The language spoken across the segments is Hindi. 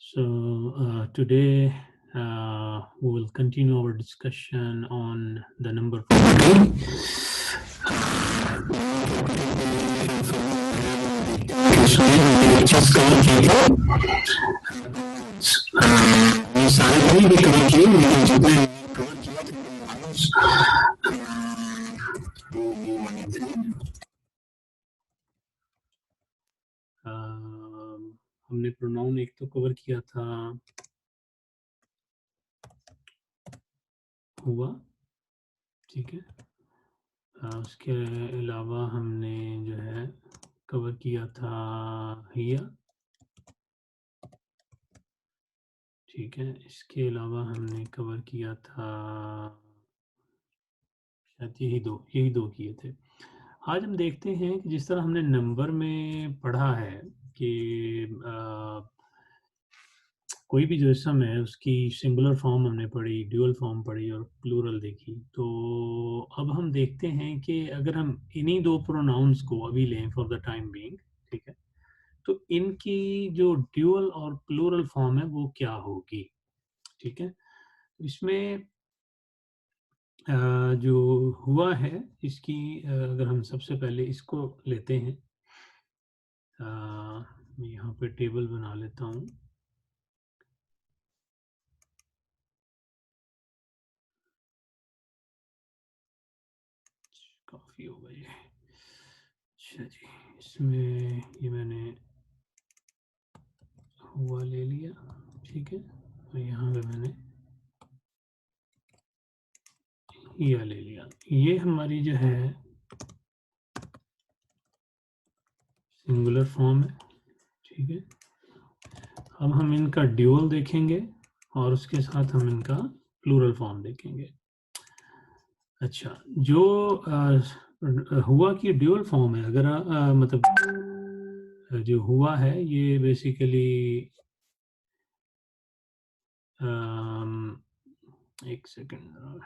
So today we will continue our discussion on the number problem. हमने प्रोनाउन एक तो कवर किया था हुआ, ठीक है। उसके अलावा हमने जो है कवर किया था हिया, ठीक है। इसके अलावा हमने कवर किया था शायद यही दो किए थे। आज हम देखते हैं कि जिस तरह हमने नंबर में पढ़ा है कि कोई भी जो सम है उसकी सिंगुलर फॉर्म हमने पढ़ी, ड्यूअल फॉर्म पढ़ी और प्लूरल देखी। तो अब हम देखते हैं कि अगर हम इन्हीं दो प्रोनाउंस को अभी लें फॉर द टाइम बीइंग, ठीक है, तो इनकी जो ड्यूअल और प्लूरल फॉर्म है वो क्या होगी, ठीक है। इसमें जो हुआ है इसकी अगर हम सबसे पहले इसको लेते हैं, मैं यहाँ पे टेबल बना लेता हूँ। काफ़ी हो गई। अच्छा जी, इसमें ये मैंने हुआ ले लिया, ठीक है, और यहाँ पे मैंने यह ले लिया। ये हमारी जो है सिंगुलर फॉर्म है, ठीक है। अब हम इनका ड्यूअल देखेंगे और उसके साथ हम इनका प्लूरल फॉर्म देखेंगे। अच्छा, जो हुआ की ड्यूअल फॉर्म है, अगर मतलब जो हुआ है ये बेसिकली एक सेकंड,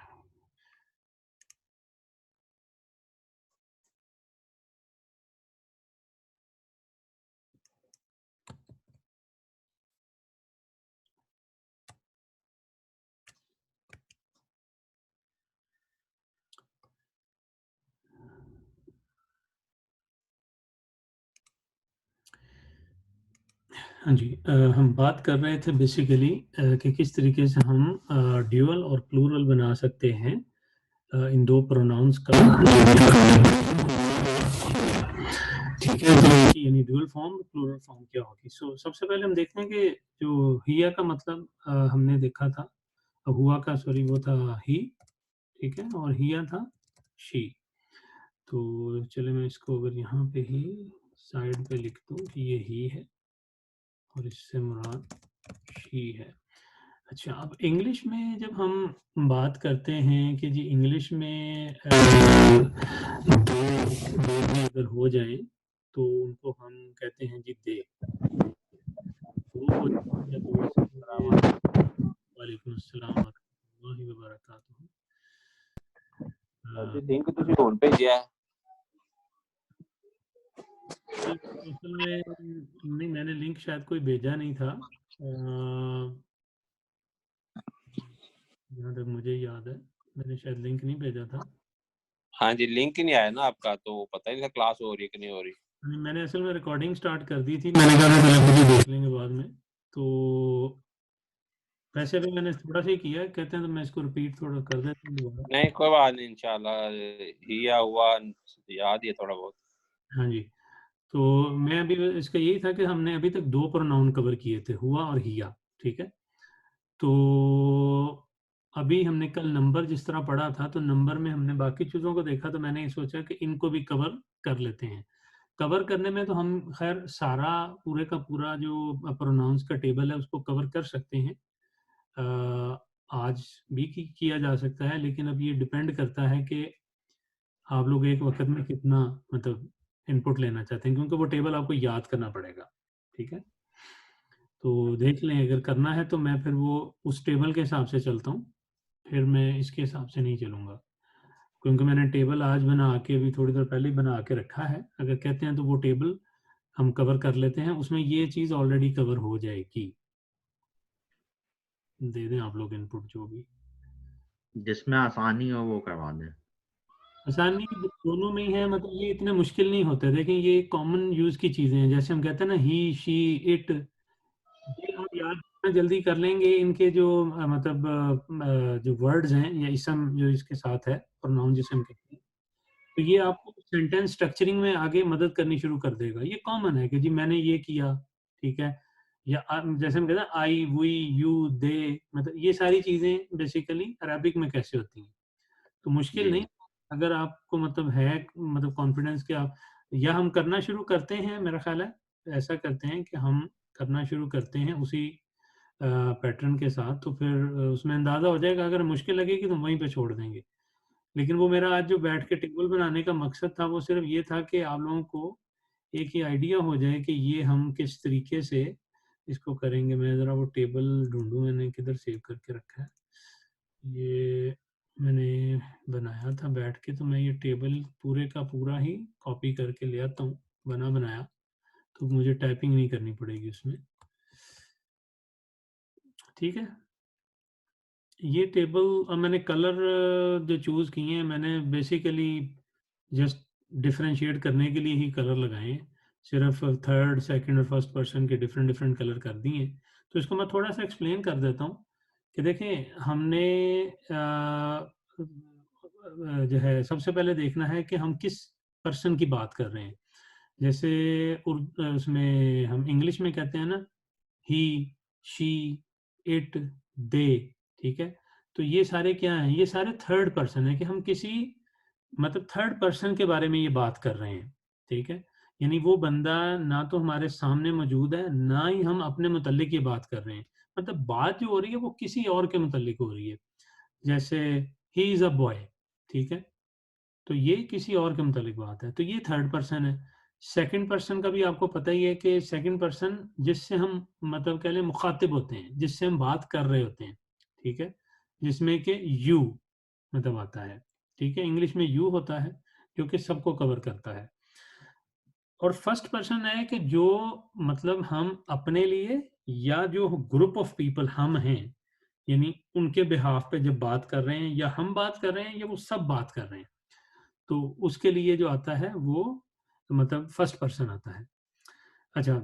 हाँ जी, हम बात कर रहे थे बेसिकली कि किस तरीके से हम ड्यूअल और प्लूरल बना सकते हैं इन दो प्रोनाउंस का, ठीक है। यानी ड्यूअल फॉर्म, प्लूरल फॉर्म क्या होगी। सो सबसे पहले हम देखते हैं कि जो हिया का मतलब हमने देखा था, हुआ का सॉरी वो था ही, ठीक है, और हिया था शी। तो चले मैं इसको अगर यहाँ पे ही साइड पे लिख दूँ कि ये ही है और इससे मुराद शी है। अच्छा, अब इंग्लिश में जब हम बात करते हैं कि जी इंग्लिश में दो भी अगर हो जाए तो उनको हम कहते हैं जी दे। दो हो जाए तो वालेकुम अस्सलाम वरहमतुल्लाहि व बरकातुहू। जी लिंक ਤੁਸੀਂ ਹੁਣ ਭੇਜਿਆ ਹੈ। असल में नहीं, मैंने लिंक शायद कोई भेजा नहीं था जहाँ तक मुझे याद है, मैंने शायद लिंक नहीं भेजा था। हाँ जी, लिंक ही नहीं आया ना आपका, तो पता ही नहीं था क्लास हो रही है कि नहीं हो रही। मैंने असल में रिकॉर्डिंग स्टार्ट कर दी थी, मैंने कहा पहले खुद ही देख लेंगे बाद में। तो वैसे भी मैंने थोड़ा सा ही किया, कहते हैं तो मैं इसको रिपीट थोड़ा कर देता हूँ दोबारा। नहीं कोई बात नहीं, इंशाल्लाह हिया हुआ याद ही है थोड़ा बहुत। हाँ जी, तो मैं अभी इसका यही था कि हमने अभी तक दो प्रोनाउन कवर किए थे, हुआ और हिया, ठीक है। तो अभी हमने कल नंबर जिस तरह पढ़ा था, तो नंबर में हमने बाकी चीज़ों को देखा, तो मैंने ये सोचा कि इनको भी कवर कर लेते हैं। कवर करने में तो हम खैर सारा पूरे का पूरा जो प्रोनाउंस का टेबल है उसको कवर कर सकते हैं, आज भी किया जा सकता है, लेकिन अब ये डिपेंड करता है कि आप लोग एक वक्त में कितना मतलब इनपुट लेना चाहते हैं, क्योंकि वो टेबल आपको याद करना पड़ेगा, ठीक है। तो देख लें, अगर करना है तो मैं फिर वो उस टेबल के हिसाब से चलता हूँ, फिर मैं इसके हिसाब से नहीं चलूँगा। क्योंकि मैंने टेबल आज बना के अभी थोड़ी देर पहले ही बना के रखा है। अगर कहते हैं तो वो टेबल हम कवर कर लेते हैं, उसमें ये चीज़ ऑलरेडी कवर हो जाएगी। दे दें आप लोग इनपुट जो भी जिसमें आसानी हो वो करवा दें। आसानी दोनों में ही है, मतलब ये इतने मुश्किल नहीं होते। देखें ये कॉमन यूज की चीजें हैं, जैसे हम कहते हैं ना ही, शी, इट, ये हम याद इतना जल्दी कर लेंगे। इनके जो मतलब जो वर्ड्स हैं या इसम जो इसके साथ है, प्रोनाउन जिसे हम कहते हैं, तो ये आपको सेंटेंस स्ट्रक्चरिंग में आगे मदद करनी शुरू कर देगा। ये कॉमन है कि जी मैंने ये किया, ठीक है, या जैसे हम कहते हैं आई, वी, यू, दे, मतलब ये सारी चीजें बेसिकली अरबिक में कैसे होती हैं। तो मुश्किल जी नहीं, अगर आपको मतलब है मतलब कॉन्फिडेंस कि आप, या हम करना शुरू करते हैं, मेरा ख्याल है ऐसा करते हैं कि हम करना शुरू करते हैं उसी पैटर्न के साथ, तो फिर उसमें अंदाज़ा हो जाएगा। अगर मुश्किल लगेगी तो वहीं पे छोड़ देंगे। लेकिन वो मेरा आज जो बैठ के टेबल बनाने का मकसद था वो सिर्फ ये था कि आप लोगों को एक ही आइडिया हो जाए कि ये हम किस तरीके से इसको करेंगे। मैं ज़रा वो टेबल ढूंढूं, मैंने किधर सेव करके रखा है। ये मैंने बनाया था बैठ के, तो मैं ये टेबल पूरे का पूरा ही कॉपी करके ले आता हूँ बना बनाया, तो मुझे टाइपिंग नहीं करनी पड़ेगी उसमें। ठीक है, ये टेबल मैंने कलर जो चूज़ किए हैं, मैंने बेसिकली जस्ट डिफरेंशिएट करने के लिए ही कलर लगाए हैं। सिर्फ थर्ड, सेकंड और फर्स्ट पर्सन के डिफरेंट डिफरेंट कलर कर दिए हैं। तो इसको मैं थोड़ा सा एक्सप्लेन कर देता हूँ कि देखें, हमने जो है सबसे पहले देखना है कि हम किस पर्सन की बात कर रहे हैं। जैसे उसमें हम इंग्लिश में कहते हैं ना ही, शी, इट, दे, ठीक है। तो ये सारे क्या हैं, ये सारे थर्ड पर्सन है कि हम किसी मतलब थर्ड पर्सन के बारे में ये बात कर रहे हैं, ठीक है। यानी वो बंदा ना तो हमारे सामने मौजूद है, ना ही हम अपने मुतल्लिक ये बात कर रहे हैं। मतलब बात जो हो रही है वो किसी और के मुतल्लिक हो रही है। जैसे ही इज़ अ बॉय, ठीक है, तो ये किसी और के मुतालिक बात है, तो ये थर्ड पर्सन है। सेकंड पर्सन का भी आपको पता ही है कि सेकंड पर्सन जिससे हम मतलब कह लें मुखातिब होते हैं, जिससे हम बात कर रहे होते हैं, ठीक है, जिसमें कि यू मतलब आता है, ठीक है। इंग्लिश में यू होता है जो कि सबको कवर करता है। और फर्स्ट पर्सन है कि जो मतलब हम अपने लिए या जो ग्रुप ऑफ पीपल हम हैं, यानी उनके बिहाफ पे जब बात कर रहे हैं, या हम बात कर रहे हैं या वो सब बात कर रहे हैं, तो उसके लिए जो आता है वो मतलब फर्स्ट पर्सन आता है। अच्छा,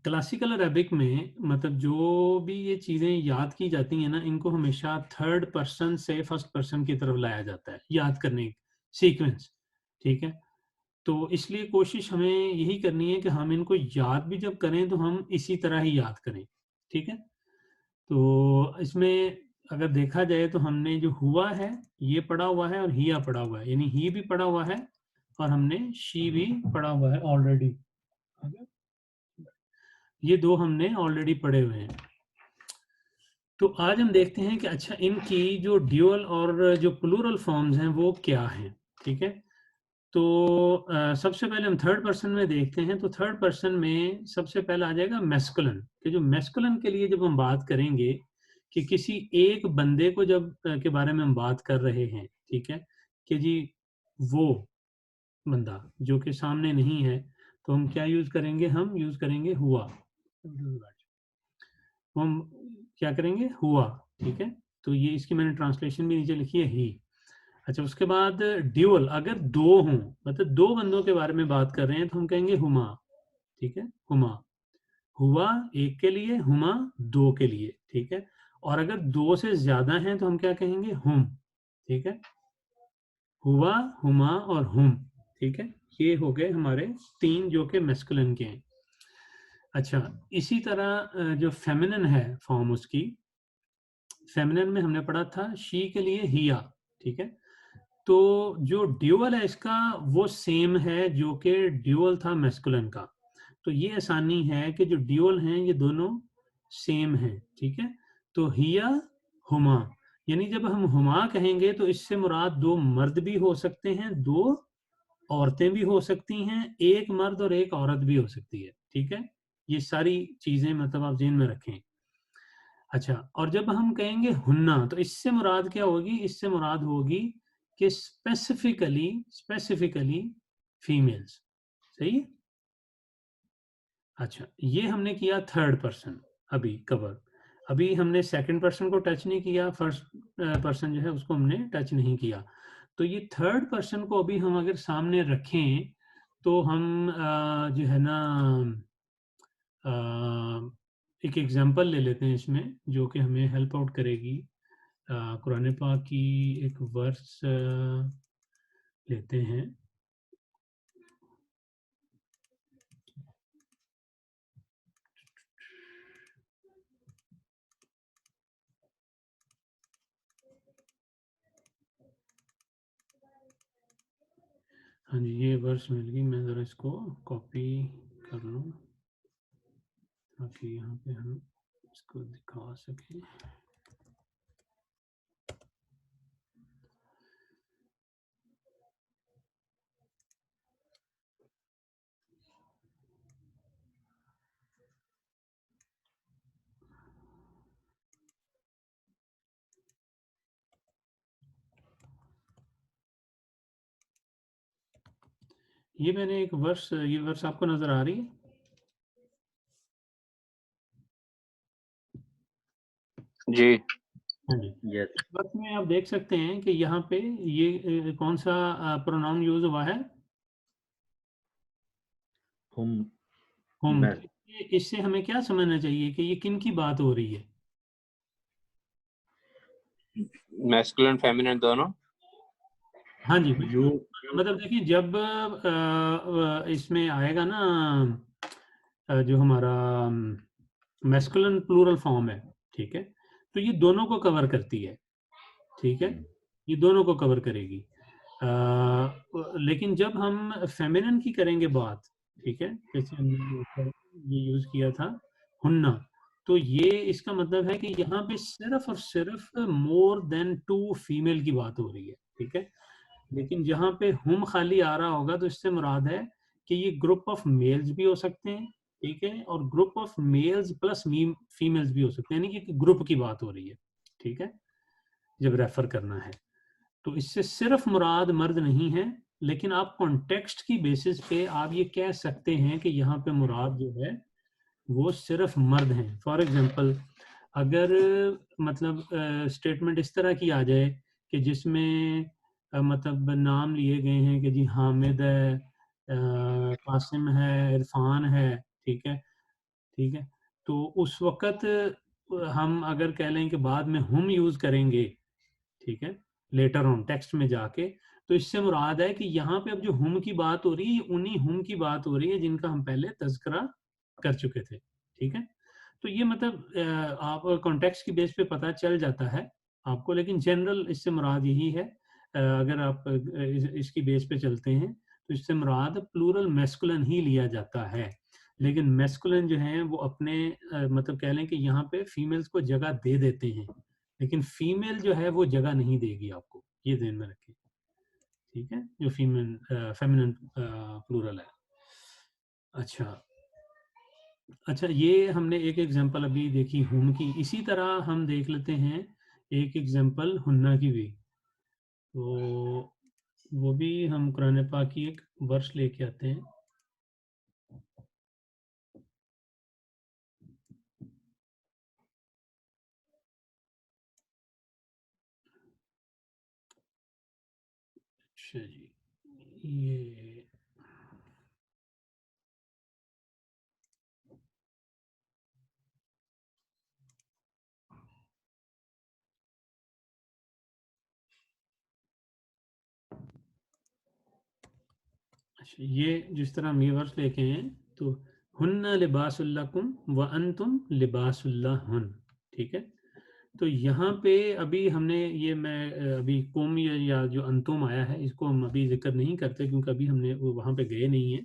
क्लासिकल अरेबिक में मतलब जो भी ये चीज़ें याद की जाती हैं ना, इनको हमेशा थर्ड पर्सन से फर्स्ट पर्सन की तरफ लाया जाता है याद करने सीक्वेंस, ठीक है। तो इसलिए कोशिश हमें यही करनी है कि हम इनको याद भी जब करें तो हम इसी तरह ही याद करें, ठीक है। तो इसमें अगर देखा जाए तो हमने जो हुआ है ये पढ़ा हुआ है और हिया पढ़ा हुआ है, यानी ही भी पढ़ा हुआ है और हमने शी भी पढ़ा हुआ है ऑलरेडी। ये दो हमने ऑलरेडी पढ़े हुए हैं। तो आज हम देखते हैं कि अच्छा इनकी जो ड्यूअल और जो प्लूरल फॉर्म्स हैं वो क्या हैं, ठीक है। तो सबसे पहले हम थर्ड पर्सन में देखते हैं। तो थर्ड पर्सन में सबसे पहला आ जाएगा मैस्कुलिन, कि जो मैस्कुलिन के लिए जब हम बात करेंगे कि किसी एक बंदे को जब के बारे में हम बात कर रहे हैं, ठीक है, कि जी वो बंदा जो कि सामने नहीं है, तो हम क्या यूज करेंगे, हम यूज करेंगे हुआ। हम क्या करेंगे, हुआ, ठीक है। तो ये इसकी मैंने ट्रांसलेशन भी नीचे लिखी है, ही। अच्छा, उसके बाद ड्यूअल, अगर दो हों मतलब दो बंदों के बारे में बात कर रहे हैं तो हम कहेंगे हुमा, ठीक है, हुमा। हुआ एक के लिए, हुमा दो के लिए, ठीक है। और अगर दो से ज्यादा हैं तो हम क्या कहेंगे, हुम, ठीक है। हुआ, हुमा और हुम, ठीक है। ये हो गए हमारे तीन जो कि मैस्कुलिन के हैं। अच्छा, इसी तरह जो फेमिनिन है फॉर्म उसकी, फेमिनिन में हमने पढ़ा था शी के लिए हिया, ठीक है। तो जो ड्यूअल है इसका वो सेम है जो कि ड्यूअल था मैस्कुलिन का। तो ये आसानी है कि जो ड्यूअल हैं ये दोनों सेम हैं, ठीक है। तो हिया, हुमा, यानी जब हम हुमा कहेंगे तो इससे मुराद दो मर्द भी हो सकते हैं, दो औरतें भी हो सकती हैं, एक मर्द और एक औरत भी हो सकती है, ठीक है। ये सारी चीजें मतलब आप ज़हन में रखें। अच्छा, और जब हम कहेंगे हुन्ना तो इससे मुराद क्या होगी, इससे मुराद होगी कि स्पेसिफिकली फीमेल्स। सही है। अच्छा, ये हमने किया थर्ड पर्सन अभी कवर। अभी हमने सेकंड पर्सन को टच नहीं किया, फर्स्ट पर्सन जो है उसको हमने टच नहीं किया। तो ये थर्ड पर्सन को अभी हम अगर सामने रखें तो हम जो है ना एक एग्जांपल ले लेते हैं इसमें, जो कि हमें हेल्प आउट करेगी। कुरान पाक की एक वर्स लेते हैं। हाँ जी, ये वर्स मिल गई, मैं ज़रा इसको कॉपी कर लूँ ताकि यहाँ पे हम इसको दिखा सकें। ये मैंने एक वर्स, ये वर्स आपको नजर आ रही है? जी। हाँ जी। यस। वर्स में आप देख सकते हैं कि यहाँ पे ये कौन सा प्रोनाउन यूज हुआ है? हुम। हुम। मैं इससे हमें क्या समझना चाहिए कि ये किन की बात हो रही है? मैस्कुलिन फेमिनिन दोनों। हाँ जी, यू बिल्कुल। मतलब देखिए, जब इसमें आएगा ना जो हमारा मैस्कुलिन प्लूरल फॉर्म है, ठीक है, तो ये दोनों को कवर करती है। ठीक है, ये दोनों को कवर करेगी। लेकिन जब हम फेमिनिन की करेंगे बात, ठीक है, जैसे हमने ये यूज किया था हुन्ना, तो ये इसका मतलब है कि यहाँ पे सिर्फ और सिर्फ मोर देन 2 फीमेल की बात हो रही है। ठीक है, लेकिन जहाँ पे हुम खाली आ रहा होगा तो इससे मुराद है कि ये ग्रुप ऑफ मेल्स भी हो सकते हैं, ठीक है, और group of males plus females भी हो सकते हैं, यानी कि ग्रुप की बात हो रही है। ठीक है, जब रेफर करना है तो इससे सिर्फ मुराद मर्द नहीं है, लेकिन आप कॉन्टेक्स्ट की बेसिस पे आप ये कह सकते हैं कि यहाँ पे मुराद जो है वो सिर्फ मर्द हैं। फॉर एग्जांपल, अगर मतलब स्टेटमेंट इस तरह की आ जाए कि जिसमें मतलब नाम लिए गए हैं कि जी हामिद है, कासिम है, इरफान है, ठीक है, ठीक है, तो उस वक्त हम अगर कह लें कि बाद में हम यूज करेंगे, ठीक है, लेटर ऑन टेक्स्ट में जाके, तो इससे मुराद है कि यहाँ पे अब जो हुम की बात हो रही है, ये उन्हीं हुम की बात हो रही है जिनका हम पहले तज़किरा कर चुके थे। ठीक है, तो ये मतलब आप कॉन्टेक्स्ट की बेस पे पता चल जाता है आपको, लेकिन जनरल इससे मुराद यही है। अगर आप इसकी बेस पे चलते हैं तो इससे मुराद प्लूरल मैस्कुलिन ही लिया जाता है, लेकिन मैस्कुलिन जो है वो अपने मतलब कह लें कि यहाँ पे फीमेल्स को जगह दे देते हैं, लेकिन फीमेल जो है वो जगह नहीं देगी आपको, ये ध्यान में रखें। ठीक है, जो फीमेल फेमिनिन प्लूरल है। अच्छा, अच्छा, ये हमने एक एग्जांपल अभी देखी हुम की, इसी तरह हम देख लेते हैं एक एग्जांपल हुन्ना की भी। तो वो भी हम कुरान पाक की एक वर्ष लेके आते हैं। अच्छा जी, ये अच्छा, ये जिस तरह हम ये वर्ष लेके हैं तो हुन्ना लिबासुल्लकुम व अंतुम लिबासुल्लहुन। ठीक है, तो यहाँ पे अभी हमने ये मैं अभी कुम या जो अंतुम आया है इसको हम अभी जिक्र नहीं करते क्योंकि अभी हमने वो वहाँ पे गए नहीं है,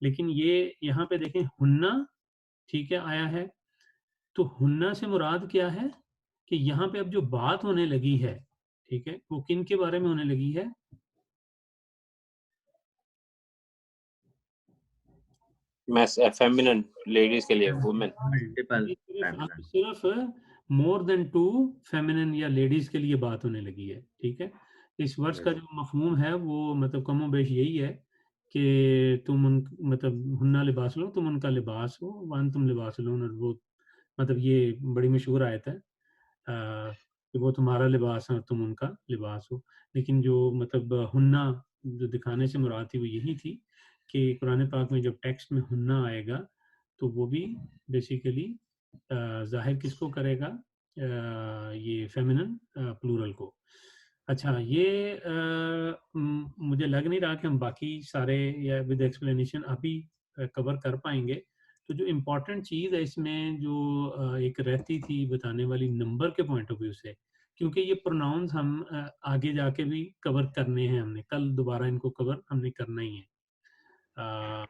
लेकिन ये यहाँ पे देखें हुन्ना, ठीक है, आया है। तो हुन्ना से मुराद क्या है कि यहाँ पे अब जो बात होने लगी है, ठीक है, वो किन के बारे में होने लगी है? फेमिनिन लेडीज के लिए, वुमेन। मल्टीपल अब फेमिनिन। सिर्फ मोर देन 2 फेमिनिन या लेडीज के लिए बात होने लगी है। ठीक है, इस वर्स का जो मफहूम है वो मतलब कमो बेश यही है कि तुम उन मतलब हुन्ना लिबास लो, तुम उनका लिबास हो, वन तुम लिबास लो, और वो मतलब ये बड़ी मशहूर आयत है कि वो तुम्हारा लिबास है और तुम उनका लिबास हो। लेकिन जो मतलब हुन्ना जो दिखाने से मुराद थी वो यही थी कि कुरान पाक में जब टेक्स्ट में हुन्ना आएगा तो वो भी बेसिकली ज़ाहिर किसको करेगा, ये फेमिनिन प्लूरल को। अच्छा, ये मुझे लग नहीं रहा कि हम बाकी सारे या विद एक्सप्लेनेशन अभी कवर कर पाएंगे। तो जो इम्पोर्टेंट चीज़ है इसमें जो एक रहती थी बताने वाली नंबर के पॉइंट ऑफ व्यू से, क्योंकि ये प्रोनाउंस हम आगे जाके भी कवर करने हैं, हमने कल दोबारा इनको कवर हमने करना ही है। अ,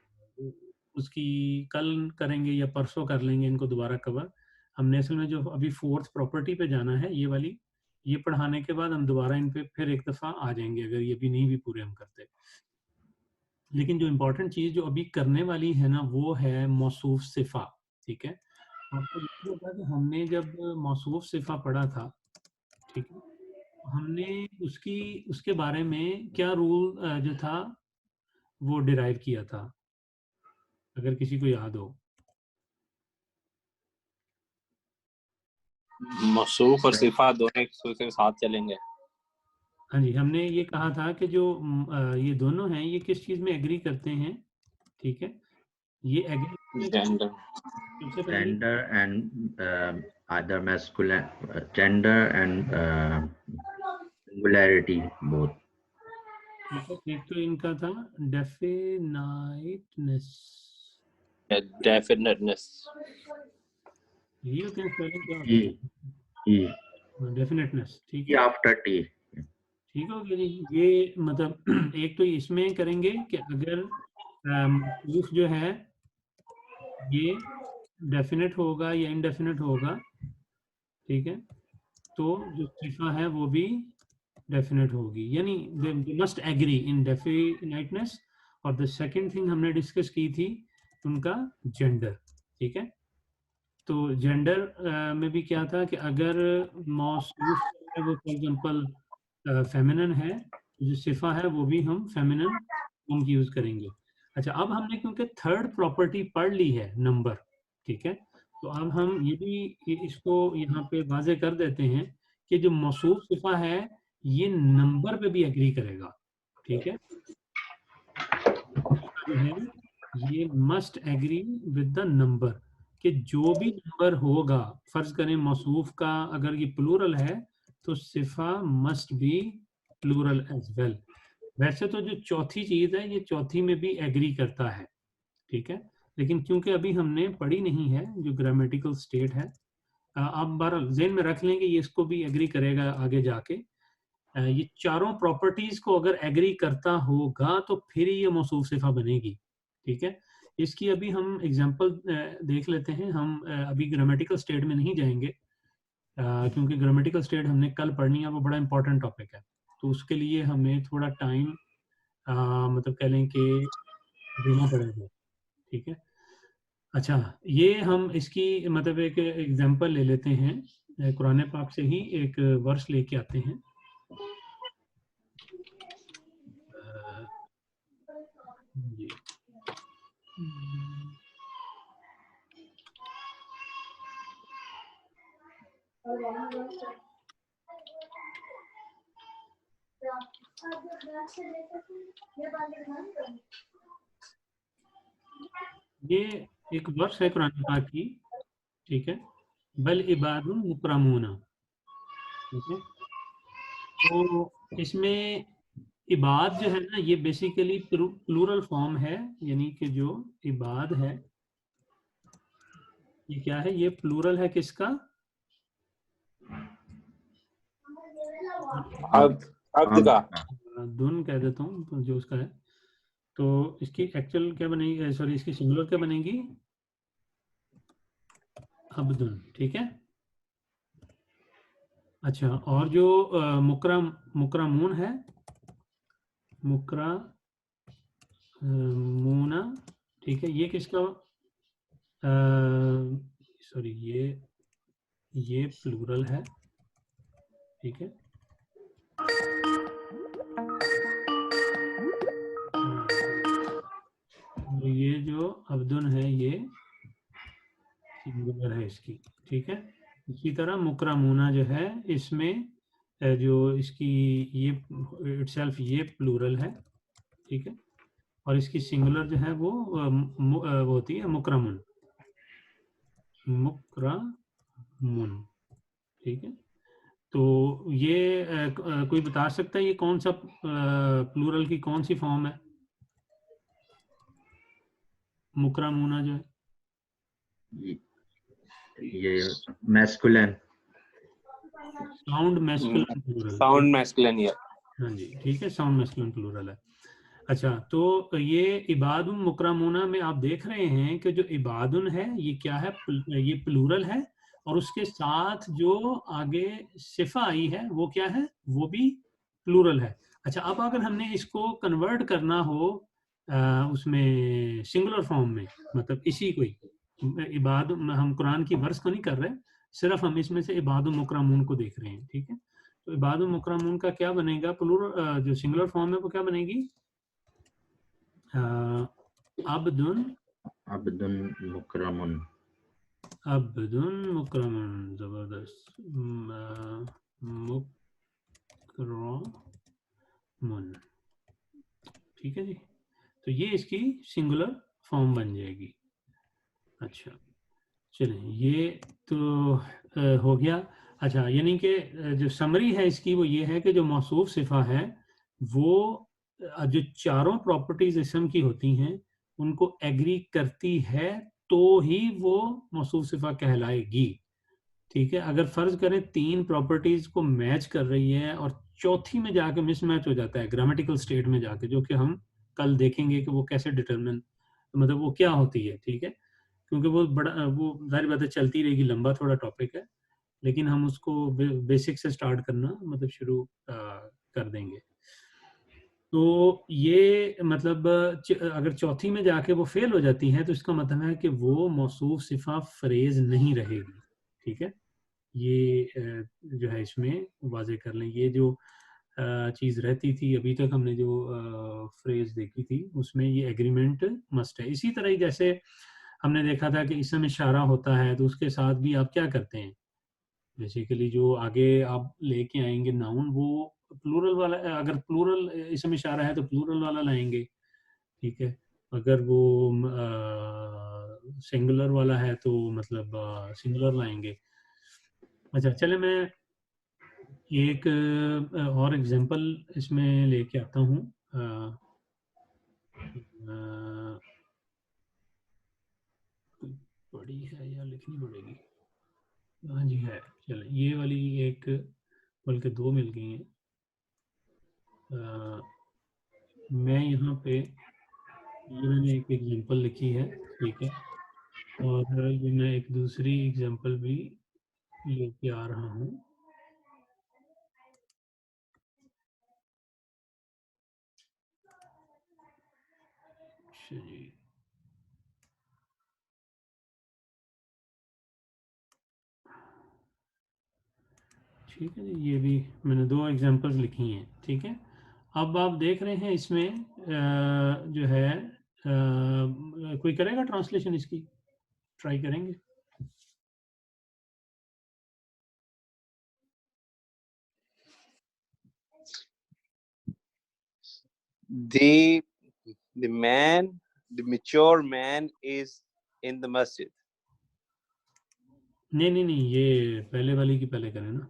उसकी कल करेंगे या परसों कर लेंगे इनको दोबारा कवर। हमने असल में जो अभी फोर्थ प्रॉपर्टी पे जाना है ये वाली, ये पढ़ाने के बाद हम दोबारा इन पे फिर एक दफ़ा आ जाएंगे अगर ये भी नहीं भी पूरे हम करते। लेकिन जो इम्पोर्टेंट चीज़ जो अभी करने वाली है ना वो है मौसूफ सिफ़ा, ठीक है? आपको याद होगा कि हमने जब मौसूफ सिफ़ा पढ़ा था, ठीक है? हमने उसके बारे में क्या रूल जो था वो डिराइव किया था, अगर किसी को याद हो। मौसूफ और सिफा दोनों एक दूसरे के साथ चलेंगे। हाँ जी, हमने ये कहा था कि जो ये दोनों हैं ये किस चीज़ में एग्री करते हैं, ठीक है? ये एग्री करते हैं जेंडर सबसे पहले gender and either masculine gender and singularity both. ठीक है, एक तो इनका था डेफिनाइटनेस, डेफिनेटनेस। यही होते हैं स्पेलिंग क्या E होते E हैं? डेफिनेटनेस, ठीक E है, after T. ठीक हो गया जी। ये मतलब एक तो इसमें करेंगे कि अगर प्रूफ जो है ये डेफिनेट होगा या इनडेफिनेट होगा, ठीक है, तो जो सिफा है वो भी डेफिनेट होगी, यानी they must agree in definiteness. और द सेकंड थिंग हमने डिस्कस की थी उनका जेंडर, ठीक है। तो जेंडर में भी क्या था कि अगर मौसूफ है वो फॉर एग्जांपल फेमिनिन है, जो सिफा है वो भी हम फेमिनिन फॉर्म की यूज करेंगे। अच्छा, अब हमने क्योंकि थर्ड प्रॉपर्टी पढ़ ली है नंबर, ठीक है, तो अब हम ये भी इसको यहाँ पे वाजे कर देते हैं कि जो मौसूफ सिफा है ये नंबर पे भी एग्री करेगा, ठीक है, जो है ये must agree with the number, कि जो भी नंबर होगा, फर्ज करें मौसूफ का अगर ये प्लूरल है तो सिफा must be plural as well. वैसे तो जो चौथी चीज है ये चौथी में भी एग्री करता है, ठीक है, लेकिन क्योंकि अभी हमने पढ़ी नहीं है जो ग्रामेटिकल स्टेट है, आप बार जेन में रख लेंगे ये इसको भी एग्री करेगा आगे जाके। ये चारों प्रॉपर्टीज को अगर एग्री करता होगा तो फिर ये मौसूफ सिफा बनेगी, ठीक है। इसकी अभी हम एग्जांपल देख लेते हैं। हम अभी ग्रामेटिकल स्टेट में नहीं जाएंगे क्योंकि ग्रामेटिकल स्टेट हमने कल पढ़नी है, वो बड़ा इंपॉर्टेंट टॉपिक है, तो उसके लिए हमें थोड़ा टाइम मतलब कह लें कि देना पड़ेगा, ठीक है। अच्छा, ये हम इसकी मतलब एक एग्जांपल ले लेते हैं, कुरान पाक से ही एक वर्स लेके आते हैं। जी, ये एक वर्स है कुरान पाक की, ठीक है, बल इबादुन मुकरमूना, ठीक है। तो इसमें इबाद जो है ना ये बेसिकली प्लूरल फॉर्म है, यानी कि जो इबाद है ये क्या है, ये प्लूरल है किसका, अब्द का। दुन कह देता हूँ तो जो उसका है, तो इसकी एक्चुअल क्या बनेगी, सॉरी इसकी सिंगुलर क्या बनेगी, अब्दुन, ठीक है। अच्छा, और जो मुकरमून है, मुकरमूना, ठीक है, ये किसका, सॉरी ये प्लूरल है, ठीक है। अब्दुन है ये सिंगुलर है इसकी, ठीक है। इसी तरह मुकरमूना जो है इसमें जो इसकी ये इटसेल्फ ये प्लूरल है, ठीक है, और इसकी सिंगुलर जो है वो वो होती है मुकरमुन, मुकरमुन, ठीक है। तो ये कोई बता सकता है ये कौन सा प्लूरल की कौन सी फॉर्म है मुकरमुना जो है? ये masculine, sound masculine plural, sound masculine, या हाँ जी, ठीक है, साउंड मैस्कुलिन प्लूरल है। अच्छा, तो ये इबादुन मुकरमुना में आप देख रहे हैं कि जो इबादुन है ये क्या है, ये प्लूरल है, और उसके साथ जो आगे सिफा आई है वो क्या है, वो भी प्लूरल है। अच्छा, अब अगर हमने इसको कन्वर्ट करना हो उसमें सिंगुलर फॉर्म में, मतलब इसी को ही इबाद, हम कुरान की वर्स को नहीं कर रहे, सिर्फ हम इसमें से इबादुल मुकरमून को देख रहे हैं, ठीक है। तो इबादुल मुकरमून का क्या बनेगा, प्लूरल जो सिंगुलर फॉर्म है वो क्या बनेगी, अब्दुन, अब्दुन मुकरमुन, अब्दुन मुकरमुन, जबरदस्त, मुकरमुन, ठीक है जी। तो ये इसकी सिंगुलर फॉर्म बन जाएगी। अच्छा, चलिए ये तो हो गया। अच्छा, यानी कि जो समरी है इसकी वो ये है कि जो मौसूफ सिफा है वो जो चारों प्रॉपर्टीज इसम की होती हैं उनको एग्री करती है तो ही वो मौसूफ सिफा कहलाएगी, ठीक है। अगर फर्ज करें 3 प्रॉपर्टीज को मैच कर रही है और चौथी में जाके मिसमैच हो जाता है ग्रामेटिकल स्टेट में जाके, जो कि हम कल देखेंगे कि वो कैसे डिटरमिन, मतलब वो क्या होती है, ठीक है, क्योंकि वो बड़ा, वो जाहिर बात है चलती रहेगी, लंबा थोड़ा टॉपिक है, लेकिन हम उसको बेसिक से स्टार्ट करना मतलब शुरू कर देंगे। तो ये मतलब अगर चौथी में जाके वो फेल हो जाती है तो इसका मतलब है कि वो मौसूफ सिफा फ्रेज नहीं रहेगी, ठीक है। ये जो है इसमें वाजे कर लें, ये जो चीज़ रहती थी अभी तक हमने जो फ्रेज देखी थी उसमें ये एग्रीमेंट मस्ट है। इसी तरह ही जैसे हमने देखा था कि इसमें इशारा होता है तो उसके साथ भी आप क्या करते हैं, बेसिकली जो आगे आप लेके आएंगे नाउन वो प्लूरल वाला, अगर प्लूरल इसमें इशारा है तो प्लूरल वाला लाएंगे, ठीक है। अगर वो सिंगुलर वाला है तो मतलब सिंगुलर लाएंगे। अच्छा, चले मैं एक और एग्जांपल इसमें लेके आता हूँ। बड़ी है या लिखनी पड़ेगी, हाँ जी है, चले ये वाली एक, बल्कि 2 मिल गई हैं। मैं यहाँ पे ये मैंने एक एग्जांपल लिखी है, ठीक है, और ये मैं एक दूसरी एग्जांपल भी लेके आ रहा हूँ। चलिए, ठीक है, ये भी मैंने 2 एग्जांपल्स लिखी हैं, ठीक है। अब आप देख रहे हैं इसमें जो है कोई करेगा ट्रांसलेशन इसकी, ट्राई करेंगे। the man, the mature man is in the masjid. नहीं नहीं नहीं, ये पहले वाली की पहले करें ना,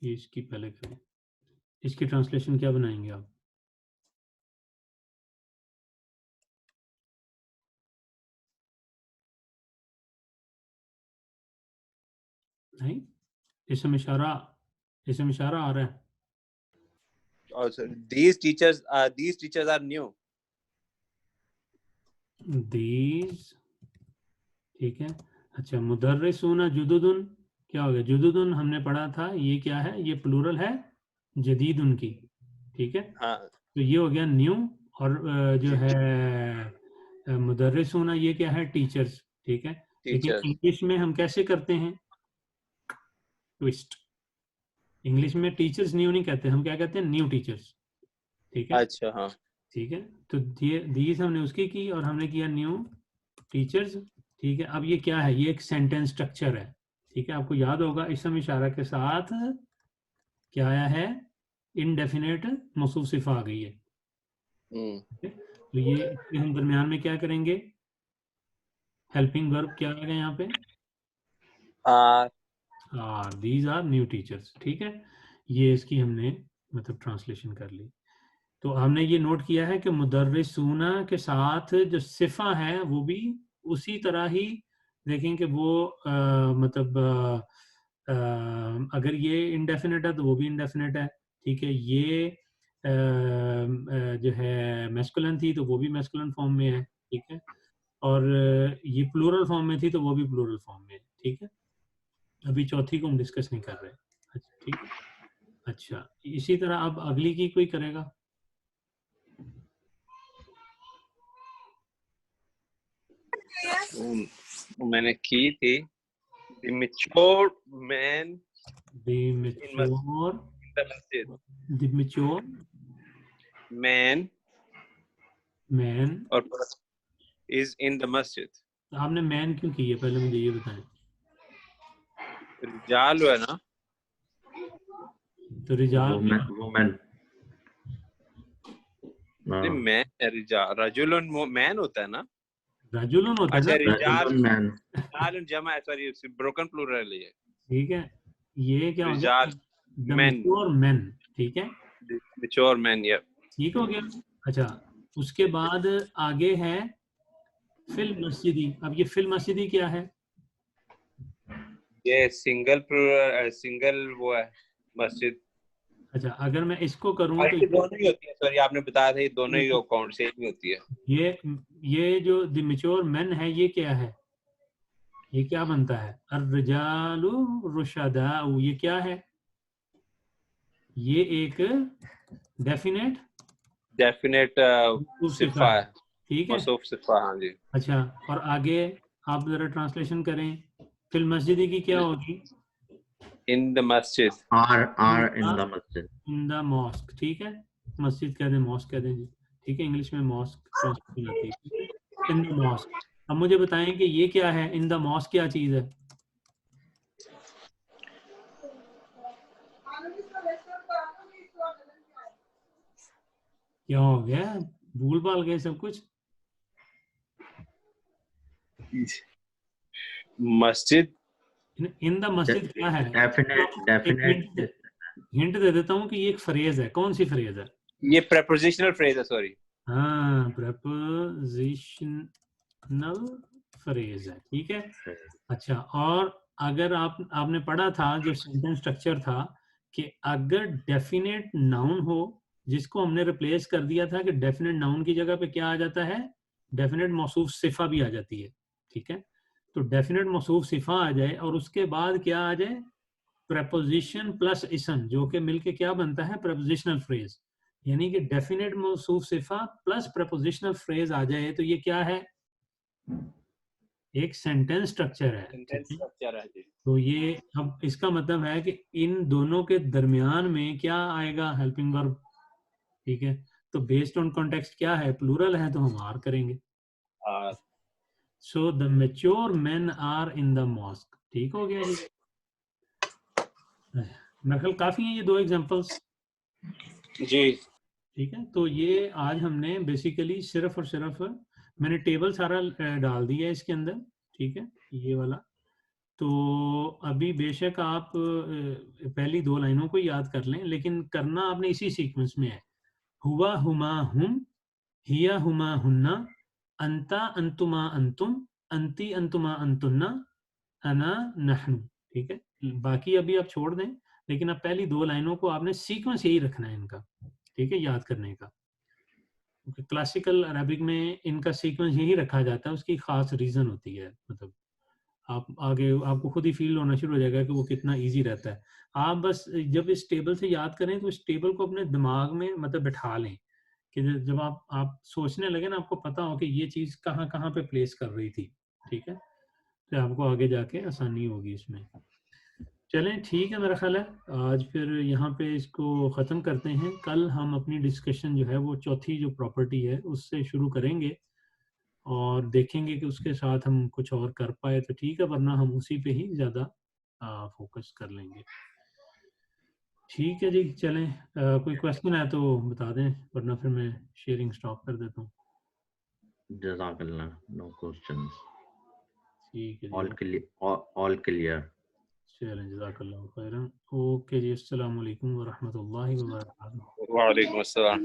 ये इसकी पहले करें। इसकी ट्रांसलेशन क्या बनाएंगे आप? नहीं, इसमें इशारा आ रहा है। Oh, so these teachers are new. These, ठीक है। अच्छा, मुदर्रिसूना जुदुदुन, क्या हो गया, जुदुदुन हमने पढ़ा था, ये क्या है, ये प्लूरल है जदीदुन की, ठीक है। हाँ, तो ये हो गया न्यू, और जो है मुदर्रिसूना ये क्या है, टीचर्स, ठीक है। लेकिन teachers. इंग्लिश में हम कैसे करते हैं, ट्विस्ट, इंग्लिश में टीचर्स न्यू नहीं कहते, हम क्या कहते हैं, न्यू टीचर्स, ठीक है। अच्छा, हाँ, ठीक है, तो दीज हमने उसकी की और हमने किया न्यू टीचर्स। ठीक है, अब ये क्या है, ये एक सेंटेंस स्ट्रक्चर है। ठीक है, आपको याद होगा इसम इशारा के साथ क्या आया है, इनडेफिनेट मौसूफ सिफा आ गई है। ठीक है? तो ये इसके हम दरमियान में क्या करेंगे, हेल्पिंग वर्ब क्या आएगा यहाँ पे, are, these are new teachers. ठीक है, ये इसकी हमने मतलब ट्रांसलेशन कर ली। तो हमने ये नोट किया है कि मुदर्रिसूना के साथ जो सिफा है वो भी उसी तरह ही देखें कि वो मतलब अगर ये इंडेफिनेट है तो वो भी इंडेफिनेट है। ठीक है, ये जो है मैस्कुलिन थी तो वो भी मैस्कुलिन फॉर्म में है। ठीक है, और ये प्लूरल फॉर्म में थी तो वो भी प्लूरल फॉर्म में है। ठीक है, अभी चौथी को हम डिस्कस नहीं कर रहे। अच्छा ठीक है, अच्छा इसी तरह अब अगली की कोई करेगा। मैंने की थी the mature man The in mature, the masjid. the mature Man man, और is in the masjid. आपने मैन क्यों की है पहले मुझे ये बताएं। रिजाल है ना, तो Rijal women man Rijal, रजुलन man होता है ना। रजुलन होता है अच्छा, ना। रिजाल मैन रिजाल जमा है, सॉरी ब्रोकन प्लूरल है। ठीक है, ये क्या हो गया, Rijal the men, mature man. ठीक है, mature men, yeah. ठीक हो गया। अच्छा, उसके बाद आगे है फिल मस्जिदी। अब ये फिल मस्जिदी क्या है, ये सिंगल सिंगल वो है मस्जिद। अच्छा अगर मैं इसको करूं और तो ये दोनों ही होती है, सॉरी आपने बताया था ये दोनों ही अकाउंट से ही होती है। ये जो द मैच्योर मैन है ये क्या है, ये क्या बनता है, अर्रजालु रुशदाउ, ये क्या है, ये एक डेफिनेट सिफा है, ठीक है। मौसूफ सिफा, हाँ जी। अच्छा, और आगे आप जरा ट्रांसलेशन करें, फिल मस्जिद की क्या होगी, इन द मस्जिद, आर इन द मस्जिद, इन द मॉस्क। ठीक है, मस्जिद कह दें, मॉस्क कह दें जी। ठीक है, इंग्लिश में मॉस्क ट्रांसलेशन आती है, इन द मॉस्क। अब मुझे बताएं कि ये क्या है, इन द मॉस्क क्या चीज है, क्या हो गया, भूल भाल गए सब कुछ। मस्जिद, इन द मस्जिद क्या है, डेफिनेट हिंट दे देता हूँ कि ये एक फ्रेज है, कौन सी फ्रेज है, ये प्रेपोजिशनल फ्रेज है, सॉरी। हाँ प्रेपोजिशनल फ्रेज है। ठीक है, अच्छा, और अगर आपने पढ़ा था जो सेंटेंस स्ट्रक्चर था कि अगर डेफिनेट नाउन हो जिसको हमने रिप्लेस कर दिया था कि डेफिनेट नाउन की जगह पे क्या आ जाता है, डेफिनेट मौसूफ सिफा भी आ जाती है। ठीक है, तो डेफिनेट मौसूफ सिफा आ जाए और उसके बाद क्या आ जाए, प्रेपोजिशन प्लस इसम, जो कि मिलके क्या बनता है, प्रेपोजिशनल फ्रेज। यानी कि डेफिनेट मौसूफ सिफा प्लस प्रेपोजिशनल फ्रेज आ जाए तो ये क्या है, एक सेंटेंस स्ट्रक्चर है। सेंटेंस ठीक है, स्ट्रक्चर है जी। तो ये अब इसका मतलब है कि इन दोनों के दरमियान में क्या आएगा, हेल्पिंग वर्ब। ठीक है, तो बेस्ड ऑन कॉन्टेक्स्ट क्या है, प्लूरल है तो हम आर करेंगे। So the mature men are in the mosque. ठीक हो गया जी, नकल काफी है ये दो एग्जांपल्स। जी। ठीक है, तो ये आज हमने बेसिकली सिर्फ और सिर्फ मैंने टेबल सारा डाल दिया है इसके अंदर। ठीक है, ये वाला। तो अभी बेशक आप पहली दो लाइनों को याद कर लें, लेकिन करना आपने इसी सीक्वेंस में है, हुआ हुमा हुम, हिया हुमा हुन्ना, अंता अंतुमा अंतुम, अंती अंतुमा अंतुन्ना, अना नहनु। ठीक है, बाकी अभी आप छोड़ दें, लेकिन अब पहली दो लाइनों को आपने सीक्वेंस यही रखना है इनका। ठीक है, याद करने का, क्योंकि क्लासिकल अरबिक में इनका सीक्वेंस यही रखा जाता है, उसकी खास रीजन होती है, मतलब आप आगे आपको खुद ही फील होना शुरू हो जाएगा कि वो कितना इजी रहता है। आप बस जब इस टेबल से याद करें तो इस टेबल को अपने दिमाग में मतलब बिठा लें कि जब आप सोचने लगे ना, आपको पता हो कि ये चीज कहाँ कहाँ पे प्लेस कर रही थी। ठीक है, तो आपको आगे जाके आसानी होगी इसमें। चलें ठीक है, मेरा ख्याल है आज फिर यहाँ पे इसको ख़त्म करते हैं। कल हम अपनी डिस्कशन जो है वो चौथी जो प्रॉपर्टी है उससे शुरू करेंगे और देखेंगे कि उसके साथ हम कुछ और कर पाए तो ठीक है, वरना हम उसी पे ही ज़्यादा फोकस कर लेंगे। ठीक है जी, चलें कोई क्वेश्चन है तो बता दें, वरना फिर मैं शेयरिंग स्टॉप कर देता हूँ। Jazakallah. No questions. ठीक है जी, All clear. All clear. चलें, जज़ाकल्लाहु खैरन। ओके जी, अस्सलाम वालेकुम व रहमतुल्लाहि व बरकातहू। वालेकुम अस्सलाम।